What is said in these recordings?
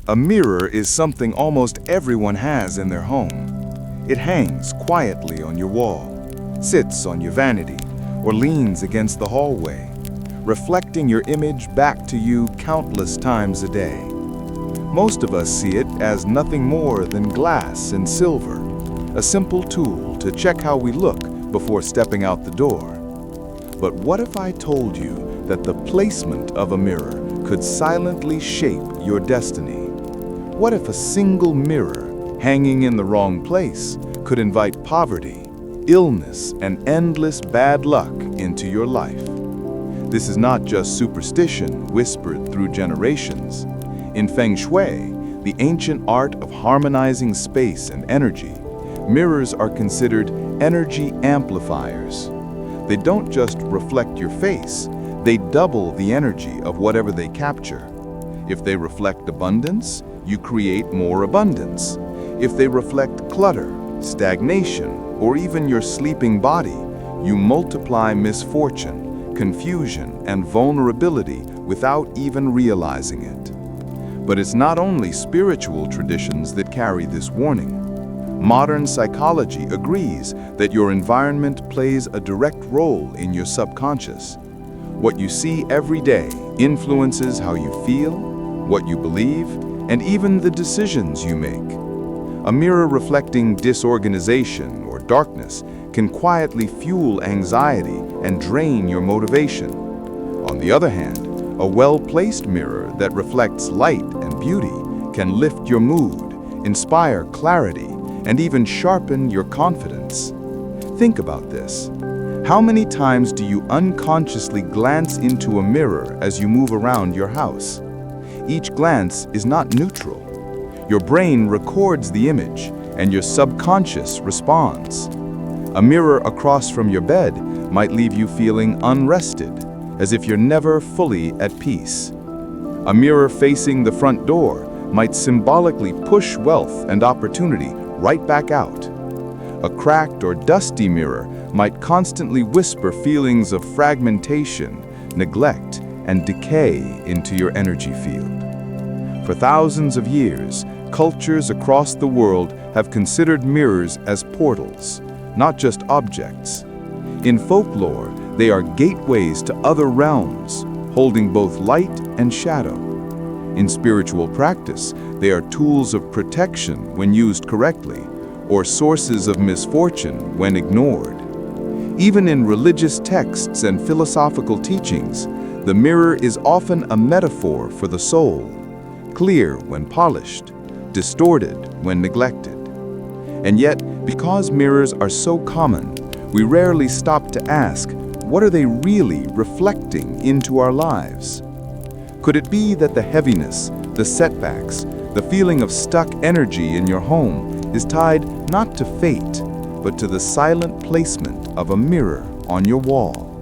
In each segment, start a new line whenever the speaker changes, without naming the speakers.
A mirror is something almost everyone has in their home. It hangs quietly on your wall, sits on your vanity, or leans against the hallway, reflecting your image back to you countless times a day. Most of us see it as nothing more than glass and silver, a simple tool to check how we look before stepping out the door. But what if I told you that the placement of a mirror could silently shape your destiny? What if a single mirror hanging in the wrong place could invite poverty, illness, and endless bad luck into your life? This is not just superstition whispered through generations. In feng shui, the ancient art of harmonizing space and energy, mirrors are considered energy amplifiers. They don't just reflect your face, they double the energy of whatever they capture. If they reflect abundance, you create more abundance. If they reflect clutter, stagnation, or even your sleeping body, you multiply misfortune, confusion, and vulnerability without even realizing it. But it's not only spiritual traditions that carry this warning. Modern psychology agrees that your environment plays a direct role in your subconscious. What you see every day influences how you feel, what you believe, and even the decisions you make. A mirror reflecting disorganization or darkness can quietly fuel anxiety and drain your motivation. On the other hand, a well-placed mirror that reflects light and beauty can lift your mood, inspire clarity, and even sharpen your confidence. Think about this. How many times do you unconsciously glance into a mirror as you move around your house? Each glance is not neutral. Your brain records the image, and your subconscious responds. A mirror across from your bed might leave you feeling unrested, as if you're never fully at peace. A mirror facing the front door might symbolically push wealth and opportunity right back out. A cracked or dusty mirror might constantly whisper feelings of fragmentation, neglect, and decay into your energy field. For thousands of years, cultures across the world have considered mirrors as portals, not just objects. In folklore, they are gateways to other realms, holding both light and shadow. In spiritual practice, they are tools of protection when used correctly, or sources of misfortune when ignored. Even in religious texts and philosophical teachings, the mirror is often a metaphor for the soul, clear when polished, distorted when neglected. And yet, because mirrors are so common, we rarely stop to ask, what are they really reflecting into our lives? Could it be that the heaviness, the setbacks, the feeling of stuck energy in your home is tied not to fate, but to the silent placement of a mirror on your wall?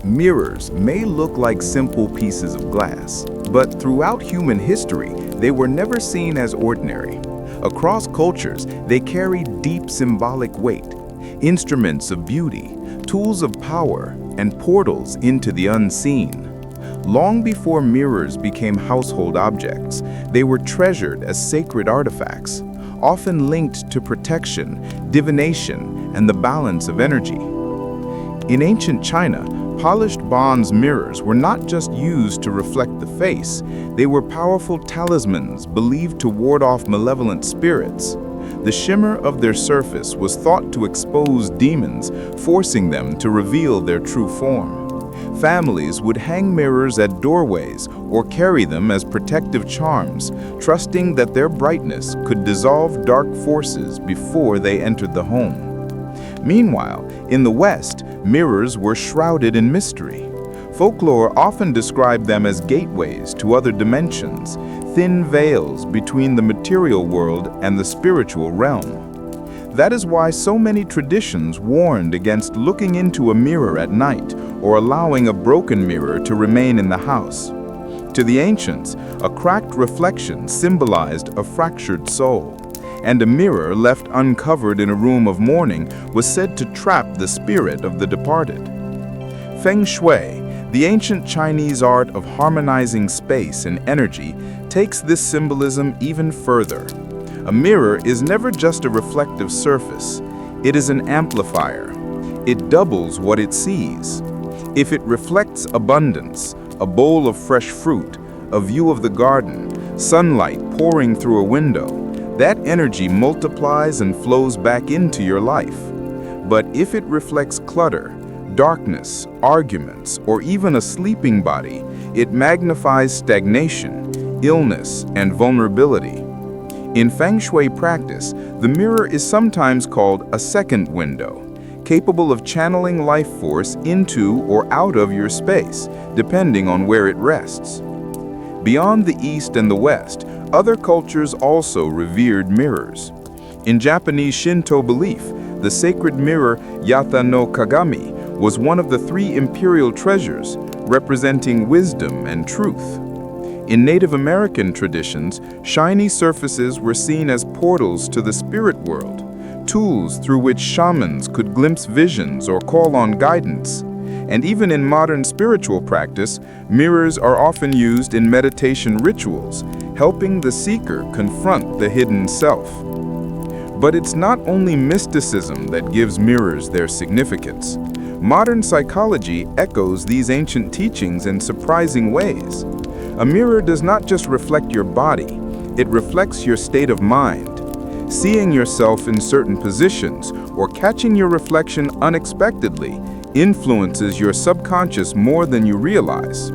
Mirrors may look like simple pieces of glass, but throughout human history, they were never seen as ordinary. Across cultures, they carry deep symbolic weight, instruments of beauty, tools of power, and portals into the unseen. Long before mirrors became household objects, they were treasured as sacred artifacts, often linked to protection, divination, and the balance of energy. In ancient China, polished bronze mirrors were not just used to reflect the face, they were powerful talismans believed to ward off malevolent spirits. The shimmer of their surface was thought to expose demons, forcing them to reveal their true form. Families would hang mirrors at doorways or carry them as protective charms, trusting that their brightness could dissolve dark forces before they entered the home. Meanwhile, in the West, mirrors were shrouded in mystery. Folklore often described them as gateways to other dimensions, thin veils between the material world and the spiritual realm. That is why so many traditions warned against looking into a mirror at night or allowing a broken mirror to remain in the house. To the ancients, a cracked reflection symbolized a fractured soul, and a mirror left uncovered in a room of mourning was said to trap the spirit of the departed. Feng shui, The ancient Chinese art of harmonizing space and energy takes this symbolism even further. A mirror is never just a reflective surface. It is an amplifier. It doubles what it sees. If it reflects abundance, a bowl of fresh fruit, a view of the garden, sunlight pouring through a window, that energy multiplies and flows back into your life. But if it reflects clutter, darkness, arguments, or even a sleeping body, it magnifies stagnation, illness, and vulnerability. In feng shui practice, the mirror is sometimes called a second window, capable of channeling life force into or out of your space, depending on where it rests. Beyond the East and the West, other cultures also revered mirrors. In Japanese Shinto belief, the sacred mirror Yata no Kagami was one of the 3 imperial treasures, representing wisdom and truth. In Native American traditions, shiny surfaces were seen as portals to the spirit world, tools through which shamans could glimpse visions or call on guidance. And even in modern spiritual practice, mirrors are often used in meditation rituals, helping the seeker confront the hidden self. But it's not only mysticism that gives mirrors their significance. Modern psychology echoes these ancient teachings in surprising ways. A mirror does not just reflect your body, it reflects your state of mind. Seeing yourself in certain positions or catching your reflection unexpectedly influences your subconscious more than you realize.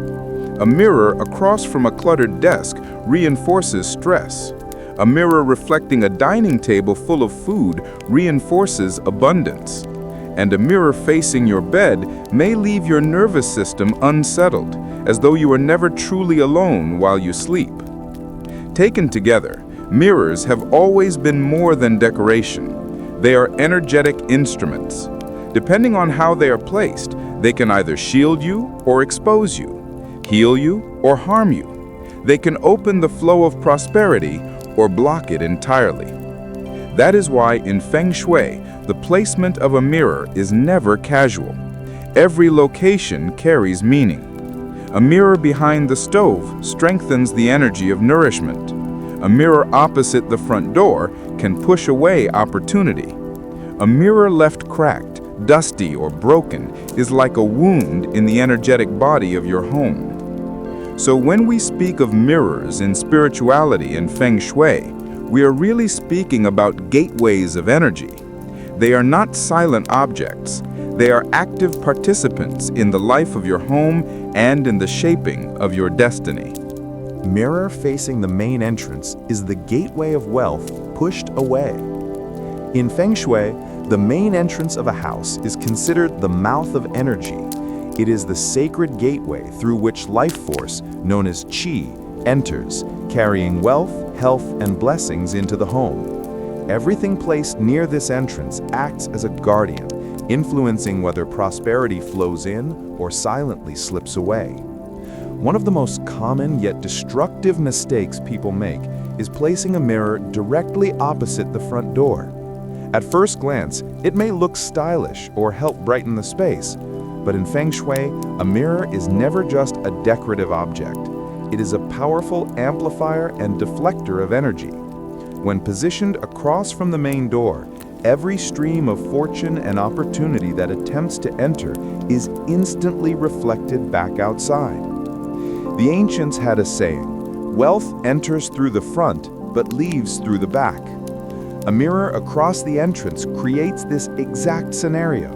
A mirror across from a cluttered desk reinforces stress. A mirror reflecting a dining table full of food reinforces abundance. And a mirror facing your bed may leave your nervous system unsettled, as though you are never truly alone while you sleep. Taken together, mirrors have always been more than decoration. They are energetic instruments. Depending on how they are placed, they can either shield you or expose you, heal you or harm you. They can open the flow of prosperity or block it entirely. That is why in feng shui, the placement of a mirror is never casual. Every location carries meaning. A mirror behind the stove strengthens the energy of nourishment. A mirror opposite the front door can push away opportunity. A mirror left cracked, dusty, or broken is like a wound in the energetic body of your home. So when we speak of mirrors in spirituality and feng shui, we are really speaking about gateways of energy. They are not silent objects. They are active participants in the life of your home and in the shaping of your destiny.
Mirror facing the main entrance is the gateway of wealth pushed away. In feng shui, the main entrance of a house is considered the mouth of energy. It is the sacred gateway through which life force, known as qi, enters, carrying wealth, health, and blessings into the home. Everything placed near this entrance acts as a guardian, influencing whether prosperity flows in or silently slips away. One of the most common yet destructive mistakes people make is placing a mirror directly opposite the front door. At first glance, it may look stylish or help brighten the space, but in feng shui, a mirror is never just a decorative object. It is a powerful amplifier and deflector of energy. When positioned across from the main door, every stream of fortune and opportunity that attempts to enter is instantly reflected back outside. The ancients had a saying, "Wealth enters through the front, but leaves through the back." A mirror across the entrance creates this exact scenario.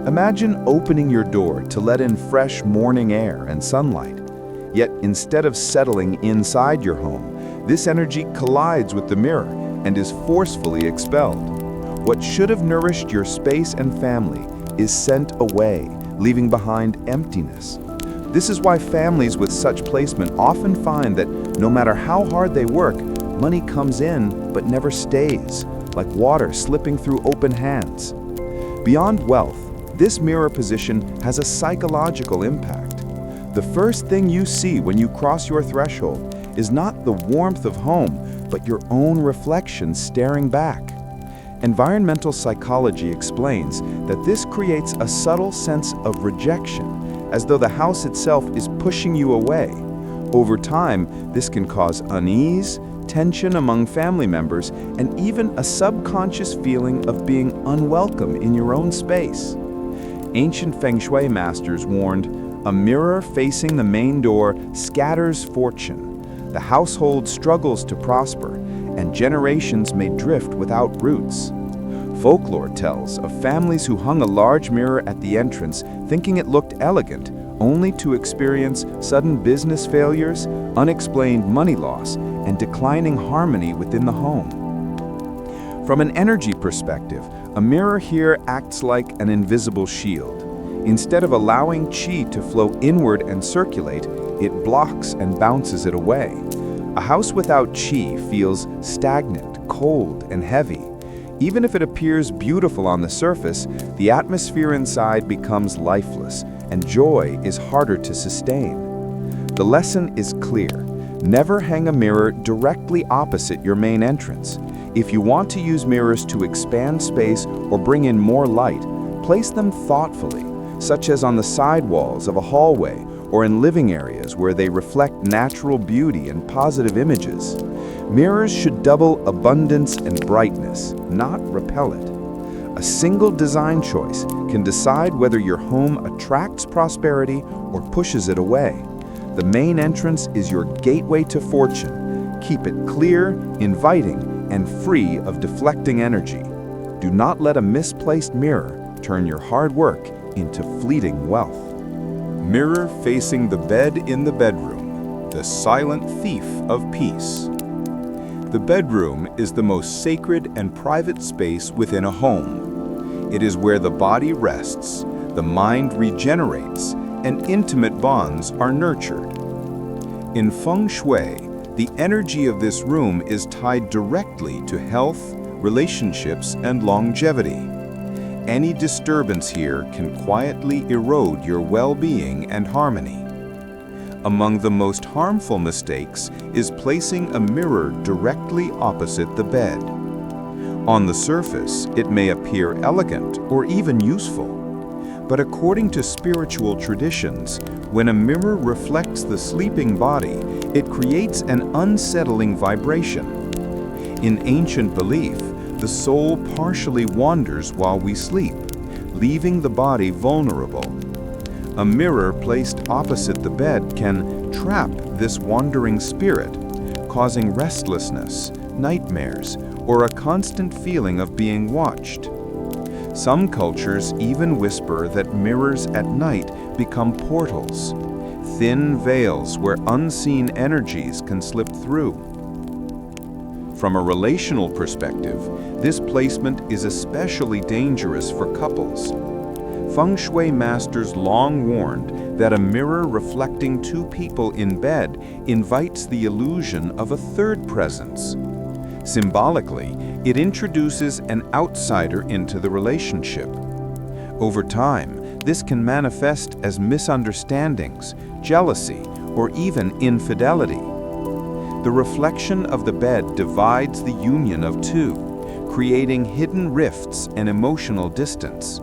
Imagine opening your door to let in fresh morning air and sunlight. Yet instead of settling inside your home, this energy collides with the mirror and is forcefully expelled. What should have nourished your space and family is sent away, leaving behind emptiness. This is why families with such placement often find that no matter how hard they work, money comes in but never stays, like water slipping through open hands. Beyond wealth, this mirror position has a psychological impact. The first thing you see when you cross your threshold is not the warmth of home, but your own reflection staring back. Environmental psychology explains that this creates a subtle sense of rejection, as though the house itself is pushing you away. Over time, this can cause unease, tension among family members, and even a subconscious feeling of being unwelcome in your own space. Ancient feng shui masters warned, "A mirror facing the main door scatters fortune. The household struggles to prosper, and generations may drift without roots." Folklore tells of families who hung a large mirror at the entrance, thinking it looked elegant, only to experience sudden business failures, unexplained money loss, and declining harmony within the home. From an energy perspective, a mirror here acts like an invisible shield. Instead of allowing qi to flow inward and circulate, it blocks and bounces it away. A house without qi feels stagnant, cold, and heavy. Even if it appears beautiful on the surface, the atmosphere inside becomes lifeless, and joy is harder to sustain. The lesson is clear. Never hang a mirror directly opposite your main entrance. If you want to use mirrors to expand space or bring in more light, place them thoughtfully, such as on the side walls of a hallway or in living areas where they reflect natural beauty and positive images. Mirrors should double abundance and brightness, not repel it. A single design choice can decide whether your home attracts prosperity or pushes it away. The main entrance is your gateway to fortune. Keep it clear, inviting, and free of deflecting energy. Do not let a misplaced mirror turn your hard work into fleeting wealth.
Mirror facing the bed in the bedroom, the silent thief of peace. The bedroom is the most sacred and private space within a home. It is where the body rests, the mind regenerates, and intimate bonds are nurtured. In feng shui, the energy of this room is tied directly to health, relationships, and longevity. Any disturbance here can quietly erode your well-being and harmony. Among the most harmful mistakes is placing a mirror directly opposite the bed. On the surface, it may appear elegant or even useful. But according to spiritual traditions, when a mirror reflects the sleeping body, it creates an unsettling vibration. In ancient belief, the soul partially wanders while we sleep, leaving the body vulnerable. A mirror placed opposite the bed can trap this wandering spirit, causing restlessness, nightmares, or a constant feeling of being watched. Some cultures even whisper that mirrors at night become portals, thin veils where unseen energies can slip through. From a relational perspective, this placement is especially dangerous for couples. Feng Shui masters long warned that a mirror reflecting two people in bed invites the illusion of a third presence. Symbolically, it introduces an outsider into the relationship. Over time, this can manifest as misunderstandings, jealousy, or even infidelity. The reflection of the bed divides the union of two, creating hidden rifts and emotional distance.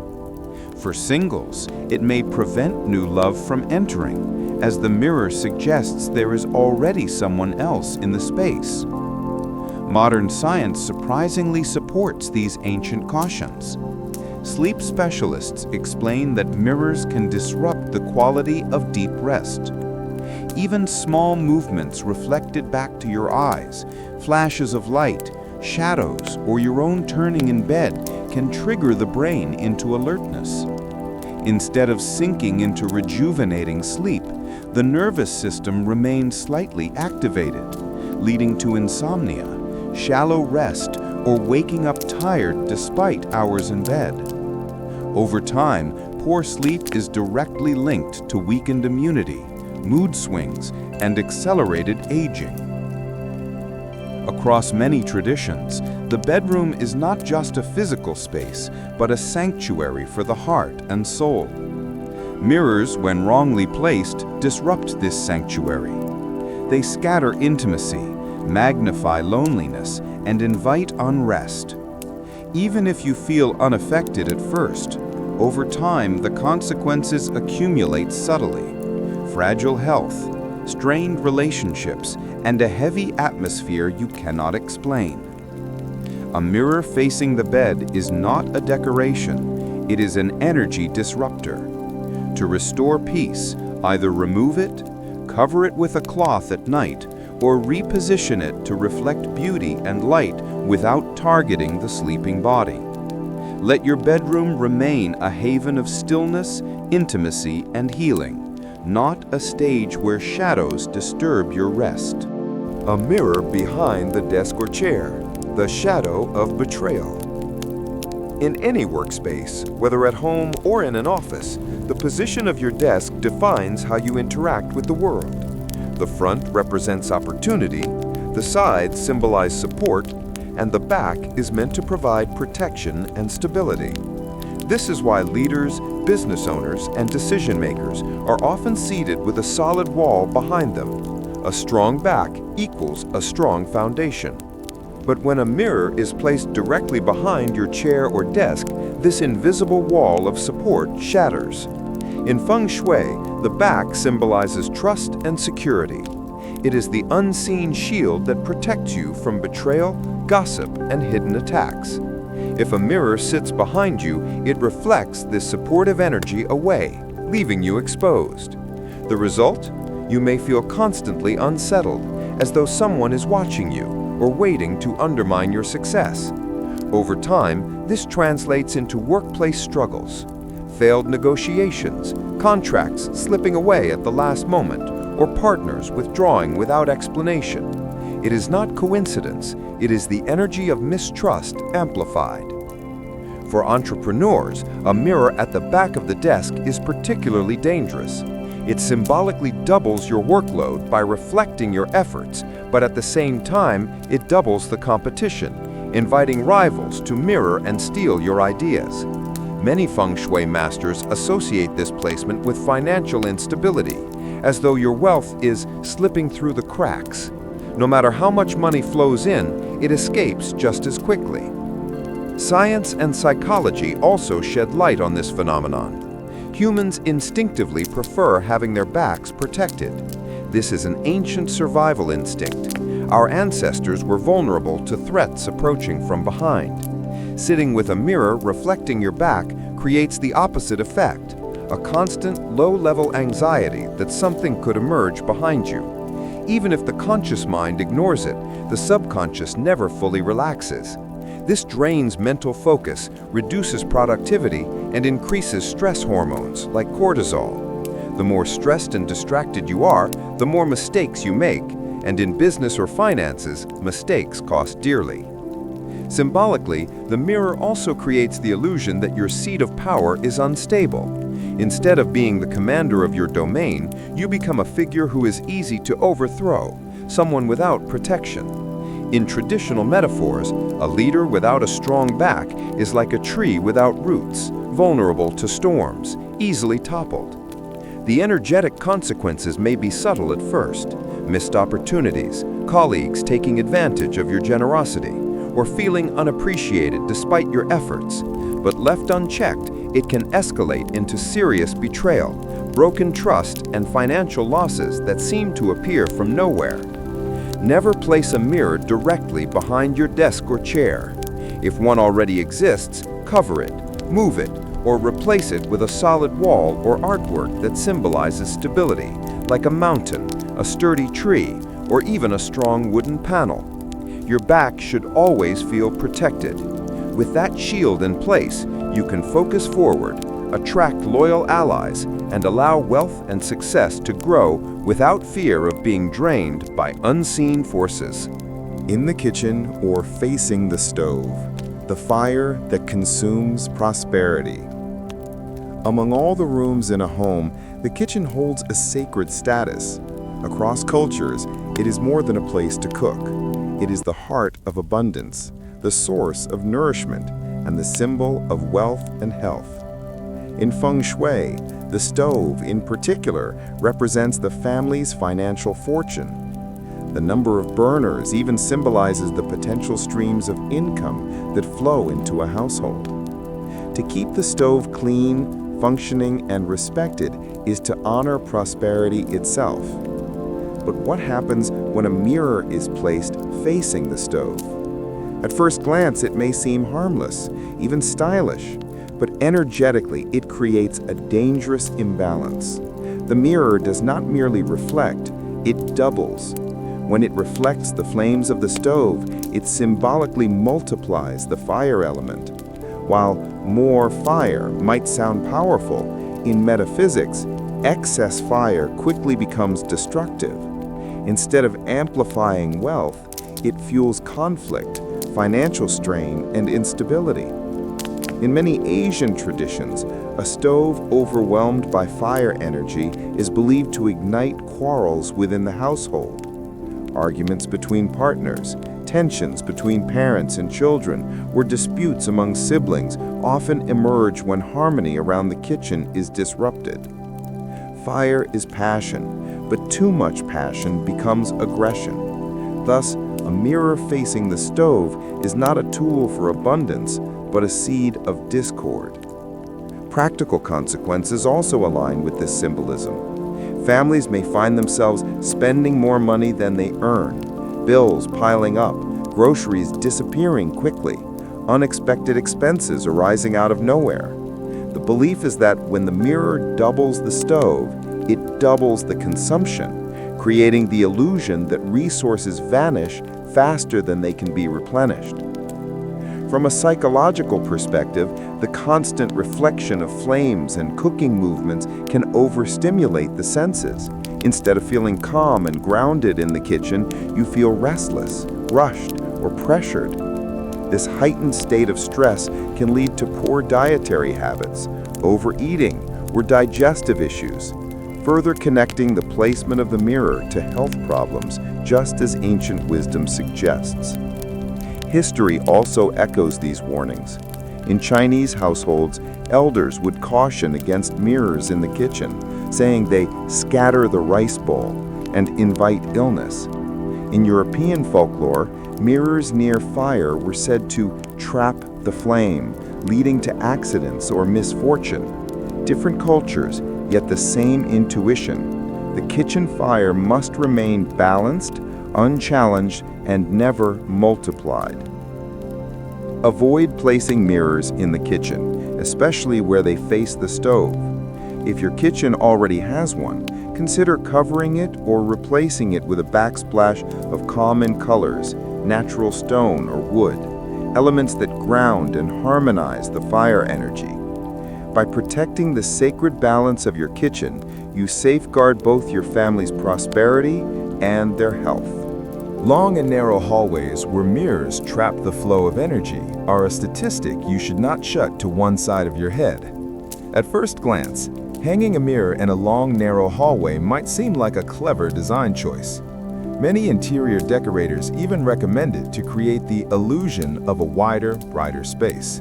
For singles, it may prevent new love from entering, as the mirror suggests there is already someone else in the space. Modern science surprisingly supports these ancient cautions. Sleep specialists explain that mirrors can disrupt the quality of deep rest. Even small movements reflected back to your eyes, flashes of light, shadows, or your own turning in bed can trigger the brain into alertness. Instead of sinking into rejuvenating sleep, the nervous system remains slightly activated, leading to insomnia, shallow rest, or waking up tired despite hours in bed. Over time, poor sleep is directly linked to weakened immunity, mood swings, and accelerated aging. Across many traditions, the bedroom is not just a physical space, but a sanctuary for the heart and soul. Mirrors, when wrongly placed, disrupt this sanctuary. They scatter intimacy, magnify loneliness, and invite unrest. Even if you feel unaffected at first,
Over time, the consequences accumulate subtly. Fragile health, strained relationships, and a heavy atmosphere you cannot explain. A mirror facing the bed is not a decoration, it is an energy disruptor. To restore peace, either remove it, cover it with a cloth at night, or reposition it to reflect beauty and light without targeting the sleeping body. Let your bedroom remain a haven of stillness, intimacy, and healing, not a stage where shadows disturb your rest.
A mirror behind the desk or chair, the shadow of betrayal. In any workspace, whether at home or in an office, the position of your desk defines how you interact with the world. The front represents opportunity, the sides symbolize support, and the back is meant to provide protection and stability. This is why leaders, business owners, and decision makers are often seated with a solid wall behind them. A strong back equals a strong foundation. But when a mirror is placed directly behind your chair or desk, this invisible wall of support shatters. In feng shui, the back symbolizes trust and security. It is the unseen shield that protects you from betrayal, gossip, and hidden attacks. If a mirror sits behind you, it reflects this supportive energy away, leaving you exposed. The result? You may feel constantly unsettled, as though someone is watching you or waiting to undermine your success. Over time, this translates into workplace struggles, failed negotiations, contracts slipping away at the last moment, or partners withdrawing without explanation. It is not coincidence, it is the energy of mistrust amplified. For entrepreneurs, a mirror at the back of the desk is particularly dangerous. It symbolically doubles your workload by reflecting your efforts, but at the same time, it doubles the competition, inviting rivals to mirror and steal your ideas. Many feng shui masters associate this placement with financial instability, as though your wealth is slipping through the cracks. No matter how much money flows in, it escapes just as quickly. Science and psychology also shed light on this phenomenon. Humans instinctively prefer having their backs protected. This is an ancient survival instinct. Our ancestors were vulnerable to threats approaching from behind. Sitting with a mirror reflecting your back creates the opposite effect, a constant low-level anxiety that something could emerge behind you. Even if the conscious mind ignores it, the subconscious never fully relaxes. This drains mental focus, reduces productivity, and increases stress hormones like cortisol. The more stressed and distracted you are, the more mistakes you make, and in business or finances, mistakes cost dearly. Symbolically, the mirror also creates the illusion that your seat of power is unstable. Instead of being the commander of your domain, you become a figure who is easy to overthrow, someone without protection. In traditional metaphors, a leader without a strong back is like a tree without roots, vulnerable to storms, easily toppled. The energetic consequences may be subtle at first: missed opportunities, colleagues taking advantage of your generosity, or feeling unappreciated despite your efforts. But left unchecked, it can escalate into serious betrayal, broken trust, and financial losses that seem to appear from nowhere. Never place a mirror directly behind your desk or chair. If one already exists, cover it, move it, or replace it with a solid wall or artwork that symbolizes stability, like a mountain, a sturdy tree, or even a strong wooden panel. Your back should always feel protected. With that shield in place, you can focus forward, attract loyal allies, and allow wealth and success to grow without fear of being drained by unseen forces. In the kitchen or facing the stove, the fire that consumes prosperity. Among all the rooms in a home, the kitchen holds a sacred status. Across cultures, it is more than a place to cook. It is the heart of abundance, the source of nourishment, and the symbol of wealth and health. In feng shui, the stove in particular represents the family's financial fortune. The number of burners even symbolizes the potential streams of income that flow into a household.
To keep the stove clean, functioning, and respected is to honor prosperity itself. But what happens when a mirror is placed facing the stove? At first glance, it may seem harmless, even stylish, but energetically it creates a dangerous imbalance. The mirror does not merely reflect, it doubles. When it reflects the flames of the stove, it symbolically multiplies the fire element. While more fire might sound powerful, in metaphysics, excess fire quickly becomes destructive. Instead of amplifying wealth, it fuels conflict, financial strain, and instability. In many Asian traditions, a stove overwhelmed by fire energy is believed to ignite quarrels within the household. Arguments between partners, tensions between parents and children, or disputes among siblings often emerge when harmony around the kitchen is disrupted. Fire is passion, but too much passion becomes aggression. Thus, a mirror facing the stove is not a tool for abundance, but a seed of discord. Practical consequences also align with this symbolism. Families may find themselves spending more money than they earn, bills piling up, groceries disappearing quickly, unexpected expenses arising out of nowhere. The belief is that when the mirror doubles the stove, it doubles the consumption, creating the illusion that resources vanish faster than they can be replenished. From a psychological perspective, the constant reflection of flames and cooking movements can overstimulate the senses. Instead of feeling calm and grounded in the kitchen, you feel restless, rushed, or pressured. This heightened state of stress can lead to poor dietary habits, overeating, or digestive issues, further connecting the placement of the mirror to health problems, just as ancient wisdom suggests. History also echoes these warnings. In Chinese households, elders would caution against mirrors in the kitchen, saying they scatter the rice bowl and invite illness. In European folklore, mirrors near fire were said to trap the flame, leading to accidents or misfortune. Different cultures, yet the same intuition. The kitchen fire must remain balanced, unchallenged, and never multiplied. Avoid placing mirrors in the kitchen, especially where they face the stove. If your kitchen already has one, consider covering it or replacing it with a backsplash of common colors, natural stone or wood, elements that ground and harmonize the fire energy. By protecting the sacred balance of your kitchen, you safeguard both your family's prosperity and their health.
Long and narrow hallways where mirrors trap the flow of energy are a statistic you should not shut to one side of your head. At first glance, hanging a mirror in a long, narrow hallway might seem like a clever design choice. Many interior decorators even recommend it to create the illusion of a wider, brighter space.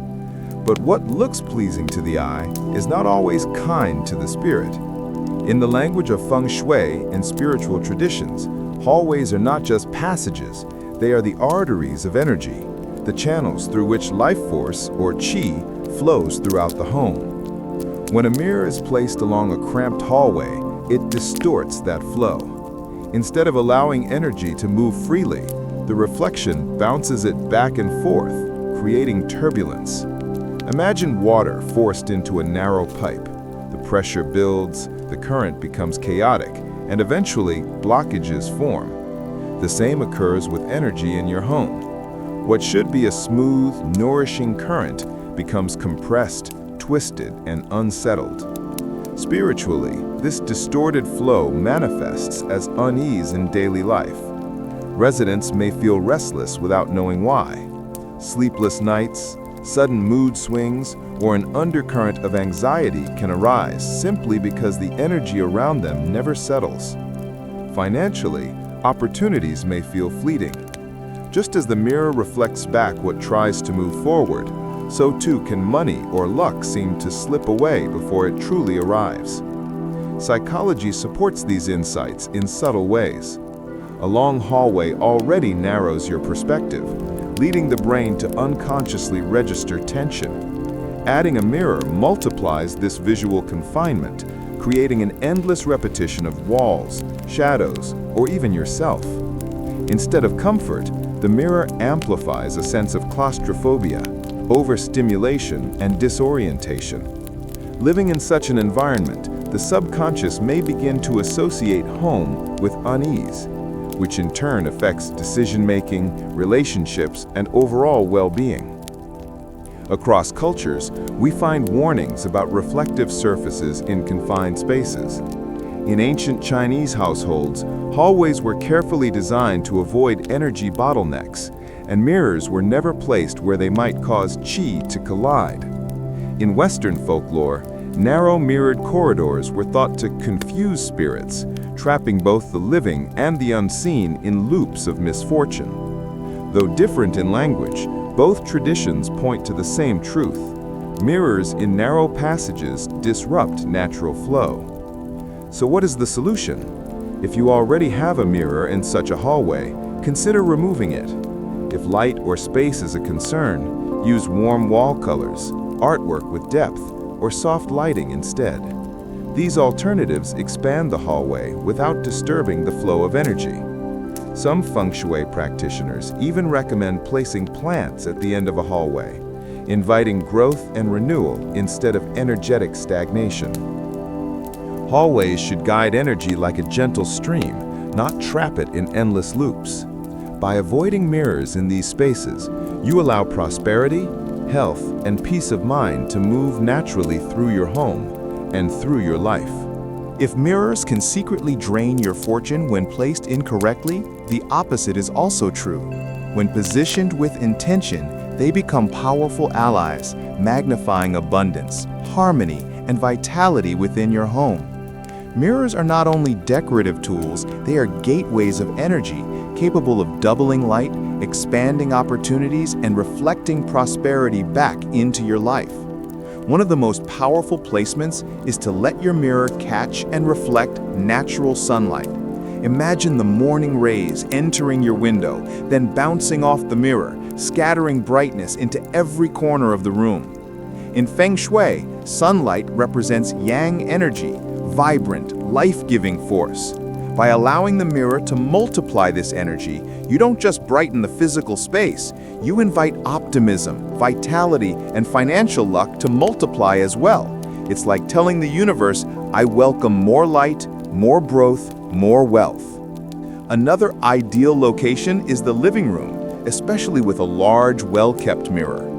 But what looks pleasing to the eye is not always kind to the spirit. In the language of feng shui and spiritual traditions, hallways are not just passages, they are the arteries of energy, the channels through which life force, or qi, flows throughout the home. When a mirror is placed along a cramped hallway, it distorts that flow. Instead of allowing energy to move freely, the reflection bounces it back and forth, creating turbulence. Imagine water forced into a narrow pipe. The pressure builds, the current becomes chaotic, and eventually blockages form. The same occurs with energy in your home. What should be a smooth, nourishing current becomes compressed, twisted, and unsettled. Spiritually, this distorted flow manifests as unease in daily life. Residents may feel restless without knowing why. Sleepless nights, sudden mood swings, or an undercurrent of anxiety can arise simply because the energy around them never settles. Financially, opportunities may feel fleeting. Just as the mirror reflects back what tries to move forward, so too can money or luck seem to slip away before it truly arrives. Psychology supports these insights in subtle ways. A long hallway already narrows your perspective, leading the brain to unconsciously register tension. Adding a mirror multiplies this visual confinement, creating an endless repetition of walls, shadows, or even yourself. Instead of comfort, the mirror amplifies a sense of claustrophobia, overstimulation, and disorientation. Living in such an environment, the subconscious may begin to associate home with unease, which in turn affects decision-making, relationships, and overall well-being. Across cultures, we find warnings about reflective surfaces in confined spaces. In ancient Chinese households, hallways were carefully designed to avoid energy bottlenecks, and mirrors were never placed where they might cause qi to collide. In Western folklore, narrow mirrored corridors were thought to confuse spirits, trapping both the living and the unseen in loops of misfortune. Though different in language, both traditions point to the same truth. Mirrors in narrow passages disrupt natural flow. So what is the solution? If you already have a mirror in such a hallway, consider removing it. If light or space is a concern, use warm wall colors, artwork with depth, or soft lighting instead. These alternatives expand the hallway without disturbing the flow of energy. Some feng shui practitioners even recommend placing plants at the end of a hallway, inviting growth and renewal instead of energetic stagnation. Hallways should guide energy like a gentle stream, not trap it in endless loops. By avoiding mirrors in these spaces, you allow prosperity, health, and peace of mind to move naturally through your home and through your life.
If mirrors can secretly drain your fortune when placed incorrectly, the opposite is also true. When positioned with intention, they become powerful allies, magnifying abundance, harmony, and vitality within your home. Mirrors are not only decorative tools, they are gateways of energy, capable of doubling light, expanding opportunities, and reflecting prosperity back into your life. One of the most powerful placements is to let your mirror catch and reflect natural sunlight. Imagine the morning rays entering your window, then bouncing off the mirror, scattering brightness into every corner of the room. In feng shui, sunlight represents yang energy, vibrant, life-giving force. By allowing the mirror to multiply this energy, you don't just brighten the physical space, you invite optimism, vitality, and financial luck to multiply as well. It's like telling the universe, I welcome more light, more growth, more wealth. Another ideal location is the living room, especially with a large, well-kept mirror.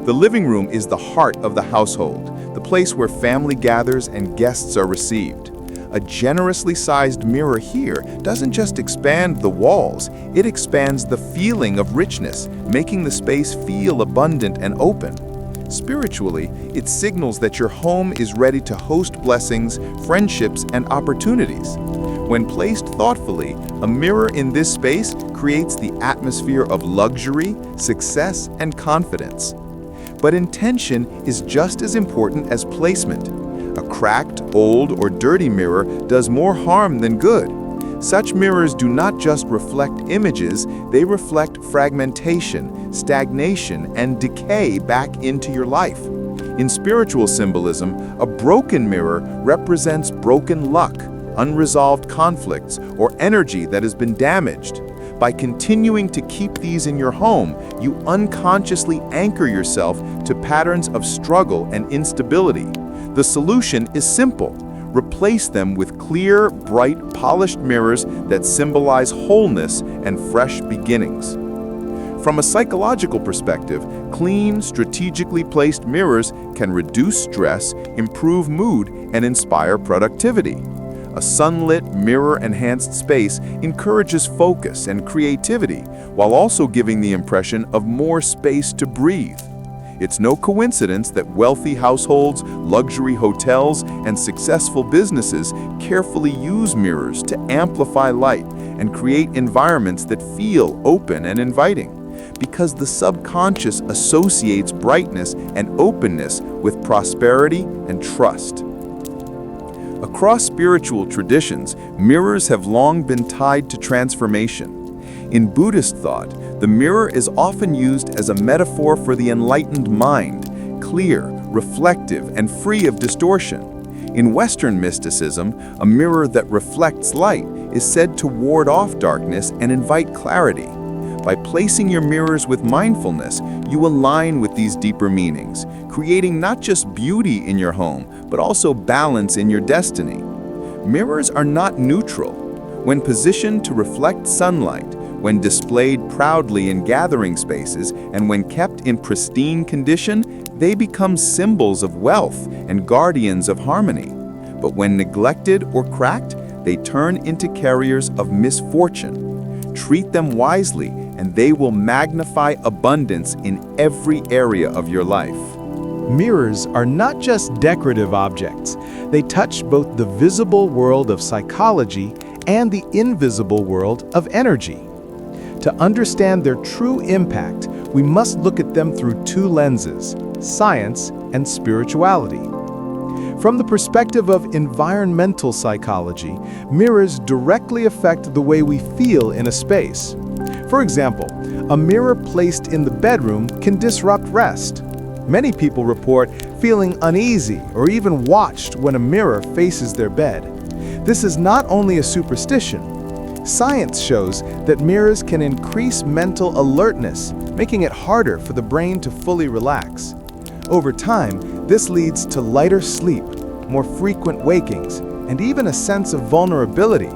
The living room is the heart of the household, the place where family gathers and guests are received. A generously sized mirror here doesn't just expand the walls, it expands the feeling of richness, making the space feel abundant and open. Spiritually, it signals that your home is ready to host blessings, friendships, and opportunities. When placed thoughtfully, a mirror in this space creates the atmosphere of luxury, success, and confidence. But intention is just as important as placement. A cracked, old, or dirty mirror does more harm than good. Such mirrors do not just reflect images, they reflect fragmentation, stagnation, and decay back into your life. In spiritual symbolism, a broken mirror represents broken luck, unresolved conflicts, or energy that has been damaged. By continuing to keep these in your home, you unconsciously anchor yourself to patterns of struggle and instability. The solution is simple. Replace them with clear, bright, polished mirrors that symbolize wholeness and fresh beginnings. From a psychological perspective, clean, strategically placed mirrors can reduce stress, improve mood, and inspire productivity. A sunlit, mirror-enhanced space encourages focus and creativity, while also giving the impression of more space to breathe. It's no coincidence that wealthy households, luxury hotels, and successful businesses carefully use mirrors to amplify light and create environments that feel open and inviting, because the subconscious associates brightness and openness with prosperity and trust. Across spiritual traditions, mirrors have long been tied to transformation. In Buddhist thought, the mirror is often used as a metaphor for the enlightened mind, clear,
reflective, and free of distortion. In Western mysticism, a mirror that reflects light is said to ward off darkness and invite clarity. By placing your mirrors with mindfulness, you align with these deeper meanings, creating not just beauty in your home, but also balance in your destiny. Mirrors are not neutral. When positioned to reflect sunlight, when displayed proudly in gathering spaces, and when kept in pristine condition, they become symbols of wealth and guardians of harmony. But when neglected or cracked, they turn into carriers of misfortune. Treat them wisely, and they will magnify abundance in every area of your life.
Mirrors are not just decorative objects. They touch both the visible world of psychology and the invisible world of energy. To understand their true impact, we must look at them through two lenses: science and spirituality. From the perspective of environmental psychology, mirrors directly affect the way we feel in a space. For example, a mirror placed in the bedroom can disrupt rest. Many people report feeling uneasy or even watched when a mirror faces their bed. This is not only a superstition. Science shows that mirrors can increase mental alertness, making it harder for the brain to fully relax. Over time, this leads to lighter sleep, more frequent wakings, and even a sense of vulnerability.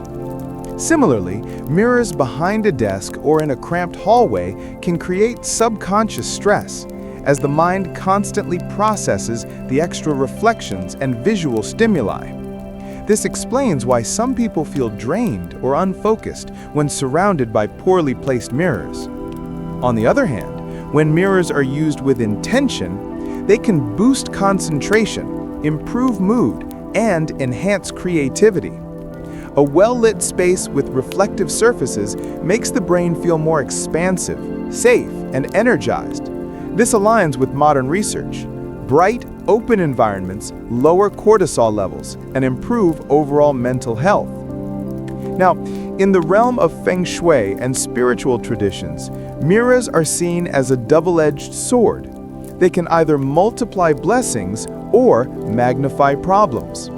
Similarly, mirrors behind a desk or in a cramped hallway can create subconscious stress, as the mind constantly processes the extra reflections and visual stimuli. This explains why some people feel drained or unfocused when surrounded by poorly placed mirrors. On the other hand, when mirrors are used with intention, they can boost concentration, improve mood, and enhance creativity. A well-lit space with reflective surfaces makes the brain feel more expansive, safe, and energized. This aligns with modern research. Bright, open environments lower cortisol levels and improve overall mental health. Now, in the realm of feng shui and spiritual traditions, mirrors are seen as a double-edged sword. They can either multiply blessings or magnify problems.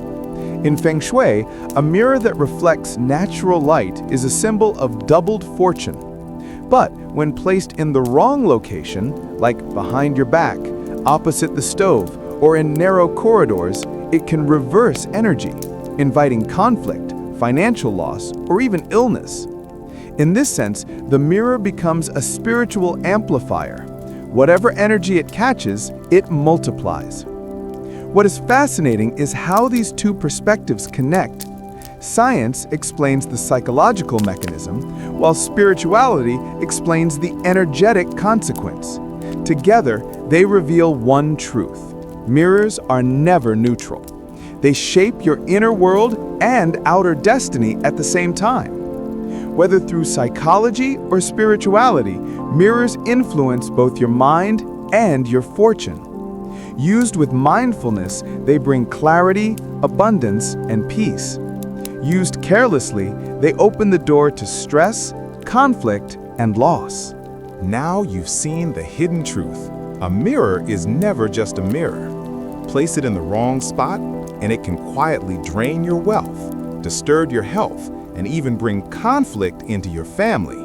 In feng shui, a mirror that reflects natural light is a symbol of doubled fortune. But when placed in the wrong location, like behind your back, opposite the stove, or in narrow corridors, it can reverse energy, inviting conflict, financial loss, or even illness. In this sense, the mirror becomes a spiritual amplifier. Whatever energy it catches, it multiplies. What is fascinating is how these two perspectives connect. Science explains the psychological mechanism, while spirituality explains the energetic consequence. Together, they reveal one truth: mirrors are never neutral. They shape your inner world and outer destiny at the same time. Whether through psychology or spirituality, mirrors influence both your mind and your fortune. Used with mindfulness, they bring clarity, abundance, and peace. Used carelessly, they open the door to stress, conflict, and loss.
Now you've seen the hidden truth. A mirror is never just a mirror. Place it in the wrong spot, and it can quietly drain your wealth, disturb your health, and even bring conflict into your family.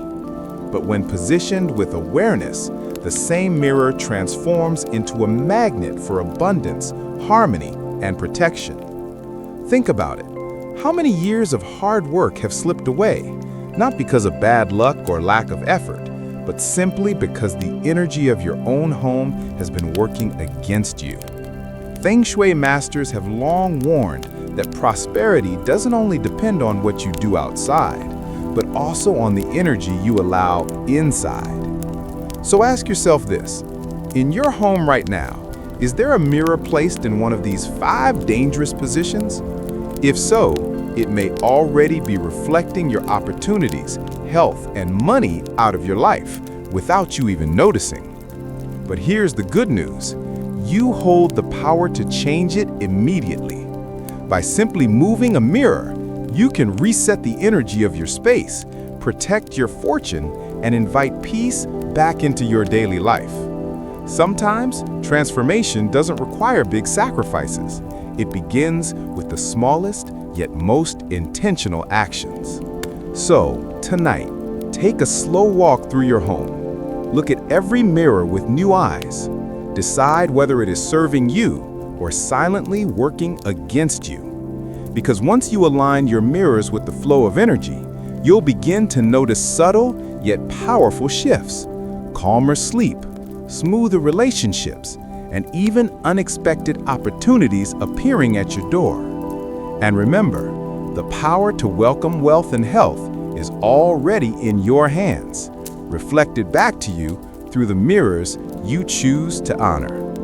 But when positioned with awareness, the same mirror transforms into a magnet for abundance, harmony, and protection. Think about it. How many years of hard work have slipped away? Not because of bad luck or lack of effort, but simply because the energy of your own home has been working against you. Feng Shui masters have long warned that prosperity doesn't only depend on what you do outside, but also on the energy you allow inside. So ask yourself this: in your home right now, is there a mirror placed in one of these 5 dangerous positions? If so, it may already be reflecting your opportunities, health, and money out of your life without you even noticing. But here's the good news: you hold the power to change it immediately. By simply moving a mirror, you can reset the energy of your space, protect your fortune, and invite peace back into your daily life. Sometimes, transformation doesn't require big sacrifices. It begins with the smallest yet most intentional actions. So, tonight, take a slow walk through your home. Look at every mirror with new eyes. Decide whether it is serving you or silently working against you. Because once you align your mirrors with the flow of energy, you'll begin to notice subtle yet powerful shifts, calmer sleep, smoother relationships, and even unexpected opportunities appearing at your door. And remember, the power to welcome wealth and health is already in your hands, reflected back to you through the mirrors you choose to honor.